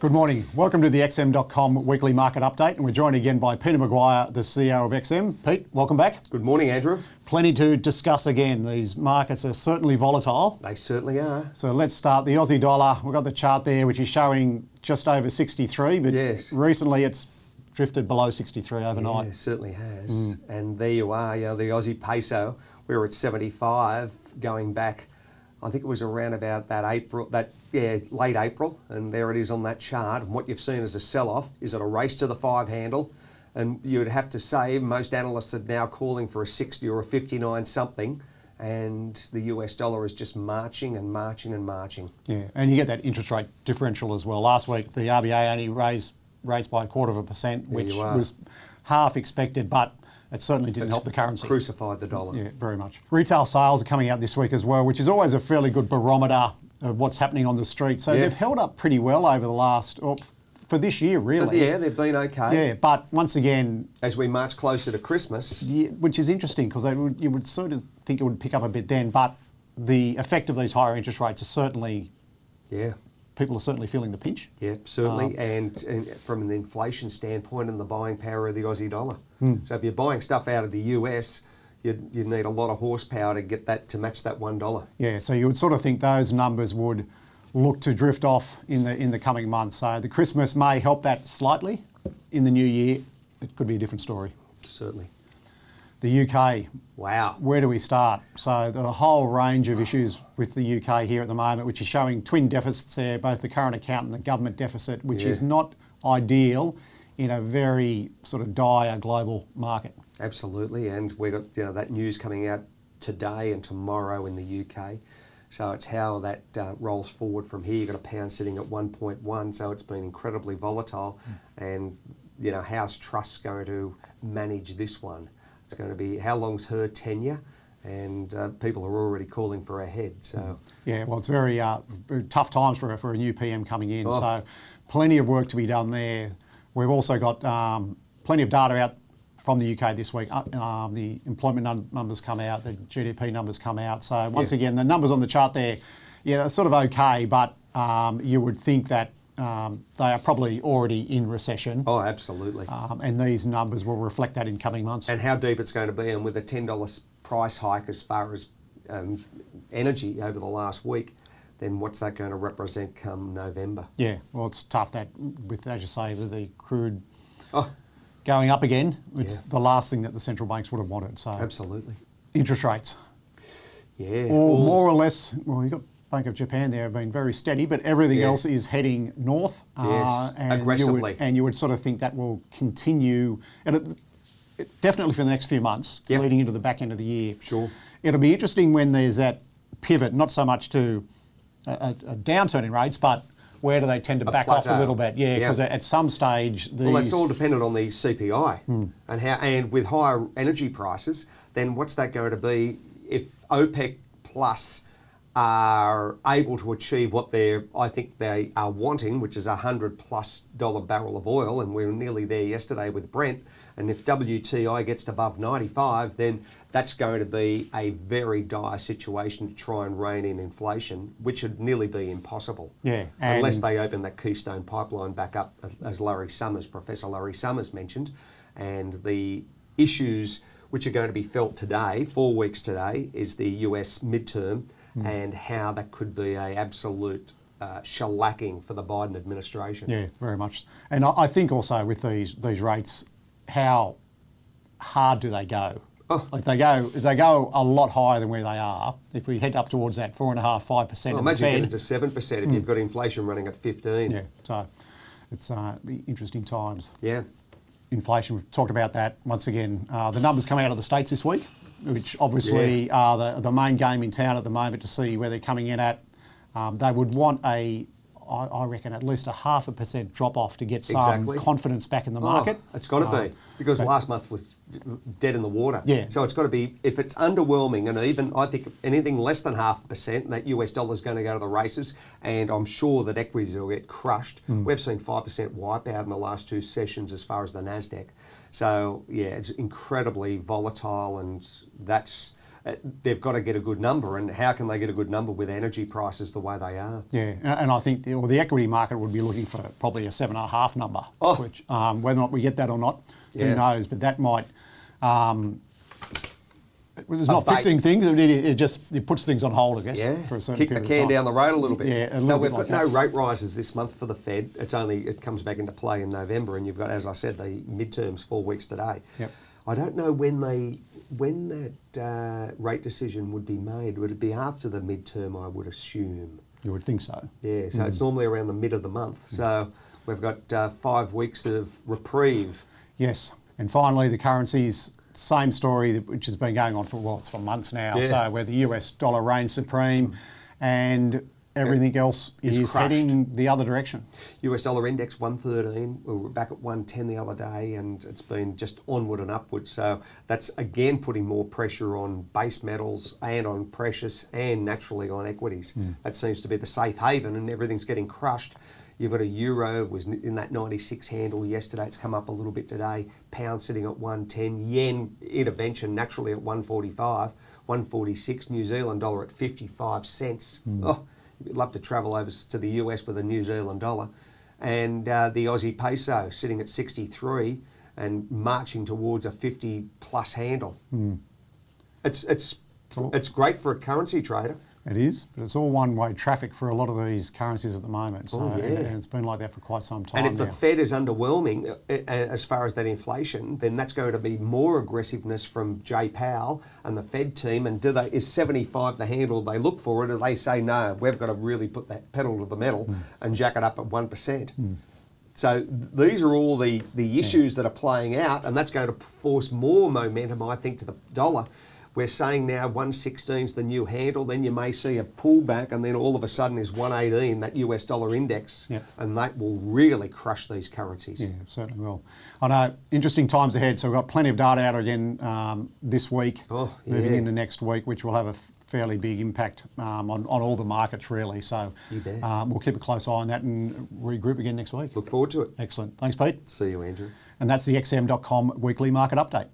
Good morning. Welcome to the XM.com weekly market update, and we're joined again by Peter McGuire, the CEO of XM. Pete, welcome back. Good morning, Andrew. Plenty to discuss again. These markets are certainly volatile. They certainly are. So let's start. The Aussie dollar, we've got the chart there, which is showing just over 63, but yes, recently it's drifted below 63 overnight. Yeah, it certainly has. And there you are, the Aussie peso, we were at 75 going back, I think it was around about late April, and there it is on that chart. And what you've seen as a sell-off is it a race to the 5 handle, and you would have to say most analysts are now calling for a 60 or a 59 something, and the US dollar is just marching and marching and marching. Yeah, and you get that interest rate differential as well. Last week the RBA only raised rates by 0.25%, which was half expected, but it certainly didn't help the currency. Crucified the dollar. Yeah, very much. Retail sales are coming out this week as well, which is always a fairly good barometer of what's happening on the street. So they've held up pretty well over the last, for this year really. Yeah, they've been okay. Yeah, but once again, as we march closer to Christmas. Yeah, which is interesting because you would sort of think it would pick up a bit then, but the effect of these higher interest rates is certainly, people are certainly feeling the pinch. Yeah, certainly, and from an inflation standpoint and the buying power of the Aussie dollar. So if you're buying stuff out of the US, you need a lot of horsepower to get that to match that $1. Yeah, so you would sort of think those numbers would look to drift off in the coming months. So the Christmas may help that slightly. In the new year, it could be a different story. Certainly. The UK. Wow. Where do we start? So the whole range of issues with the UK here at the moment, which is showing twin deficits there, both the current account and the government deficit, which is not ideal in a very sort of dire global market. Absolutely, and we've got that news coming out today and tomorrow in the UK. So it's how that rolls forward from here. You've got a pound sitting at 1.1, so it's been incredibly volatile. And how's Truss going to manage this one? It's going to be how long's her tenure, and people are already calling for her head. So yeah, well, it's very tough times for a new PM coming in. So plenty of work to be done there. We've also got plenty of data out from the UK this week. The employment numbers come out, the GDP numbers come out. So once again, the numbers on the chart there, are sort of okay, but you would think that they are probably already in recession. Oh, absolutely. And these numbers will reflect that in coming months. And how deep it's going to be, and with a $10 price hike as far as energy over the last week, then what's that going to represent come November? Yeah, well, it's tough that with, as you say, with the crude going up again, it's the last thing that the central banks would have wanted. So absolutely. Interest rates. Yeah. Or more or less, well, you've got Bank of Japan there have been very steady, but everything else is heading north. And aggressively. You would sort of think that will continue, and definitely for the next few months, leading into the back end of the year. Sure. It'll be interesting when there's that pivot, not so much to a downturn in rates, but where do they tend to back off a little bit? Yeah, because at some stage these... Well, it's all dependent on the CPI and with higher energy prices, then what's that going to be if OPEC Plus are able to achieve what I think they are wanting, which is $100+ barrel of oil, and we were nearly there yesterday with Brent. And if WTI gets above 95, then that's going to be a very dire situation to try and rein in inflation, which would nearly be impossible. Yeah, unless they open that Keystone pipeline back up, as Professor Larry Summers mentioned. And the issues which are going to be felt today, 4 weeks today, is the US midterm and how that could be an absolute shellacking for the Biden administration. Yeah, very much. And I think also with these rates, how hard do they go? If they go a lot higher than where they are, if we head up towards that 4.5%, 5%, imagine getting to 7% if you've got inflation running at 15. Yeah, so it's interesting times. Yeah, inflation. We've talked about that once again. The numbers come out of the States this week, which obviously are the main game in town at the moment to see where they're coming in at. They would want I reckon at least a 0.5% drop off to get some confidence back in the market. It's got to be, because last month was dead in the water. Yeah. So it's got to be, if it's underwhelming, and even I think anything less than 0.5%, that US dollar is going to go to the races, and I'm sure that equities will get crushed. We've seen 5% wipeout in the last 2 sessions as far as the NASDAQ. So yeah, it's incredibly volatile, and that's they've got to get a good number. And how can they get a good number with energy prices the way they are? Yeah, and I think the equity market would be looking for probably a 7.5 number, which whether or not we get that or not, who knows? But that might. It's not fixing things. It puts things on hold, I guess, for a certain period of time. Kick the can down the road a little bit. Yeah, We've got no rate rises this month for the Fed. It comes back into play in November, and you've got, as I said, the midterms 4 weeks today. Yep. I don't know when that rate decision would be made. Would it be after the midterm? I would assume. You would think so. Yeah. So it's normally around the mid of the month. So we've got 5 weeks of reprieve. Yes, and finally the currencies. Same story, which has been going on for months now. So where the US dollar reigns supreme, and everything else is heading the other direction. US dollar index 113. We were back at 110 the other day, and it's been just onward and upward. So that's again putting more pressure on base metals and on precious and naturally on equities. That seems to be the safe haven, and everything's getting crushed. You've got a euro, was in that 96 handle yesterday. It's come up a little bit today. Pound sitting at 110. Yen, intervention, naturally at 145. 146. New Zealand dollar at 55 cents. Oh, you'd love to travel over to the US with a New Zealand dollar. And the Aussie peso sitting at 63 and marching towards a 50 plus handle. It's great for a currency trader. It is, but it's all one-way traffic for a lot of these currencies at the moment. So, and it's been like that for quite some time. And if the Fed is underwhelming as far as that inflation, then that's going to be more aggressiveness from Jay Powell and the Fed team. And is 75 the handle they look for it, or they say, no, we've got to really put that pedal to the metal and jack it up at 1%. So these are all the issues that are playing out, and that's going to force more momentum, I think, to the dollar. We're saying now 116 is the new handle, then you may see a pullback, and then all of a sudden is 118, that US dollar index, and that will really crush these currencies. Yeah, it certainly will. I know, interesting times ahead, so we've got plenty of data out again this week, moving into next week, which will have a fairly big impact on all the markets, really. So we'll keep a close eye on that and regroup again next week. Look forward to it. Excellent. Thanks, Pete. See you, Andrew. And that's the XM.com weekly market update.